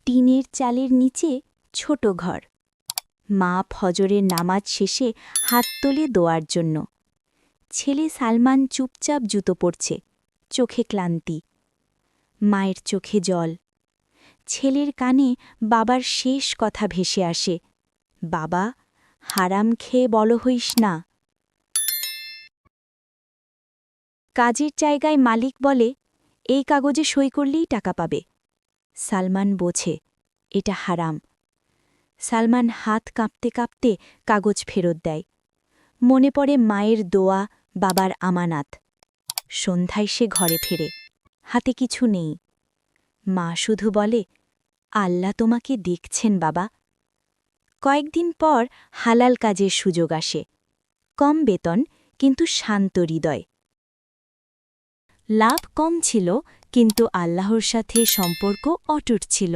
টিনের চালের নিচে ছোট ঘর। মা ফজরের নামাজ শেষে হাত তোলে দোয়ার জন্য। ছেলে সালমান চুপচাপ জুতো পরছে, চোখে ক্লান্তি। মায়ের চোখে জল। ছেলের কানে বাবার শেষ কথা ভেসে আসে, বাবা, হারাম খেয়ে বড় হইস না। কাজের জায়গায় মালিক বলে, এই কাগজে সই করলেই টাকা পাবে। সালমান বোঝে, এটা হারাম। সালমান হাত কাঁপতে কাঁপতে কাগজ ফেরত দেয়। মনে পড়ে মায়ের দোয়া, বাবার আমানাত। সন্ধ্যায় সে ঘরে ফেরে, হাতে কিছু নেই। মা শুধু বলে, আল্লাহ তোমাকে দেখছেন বাবা। কয়েকদিন পর হালাল কাজের সুযোগ আসে। কম বেতন, কিন্তু শান্ত হৃদয়। লাভ কম ছিল, কিন্তু আল্লাহর সাথে সম্পর্ক অটুট ছিল।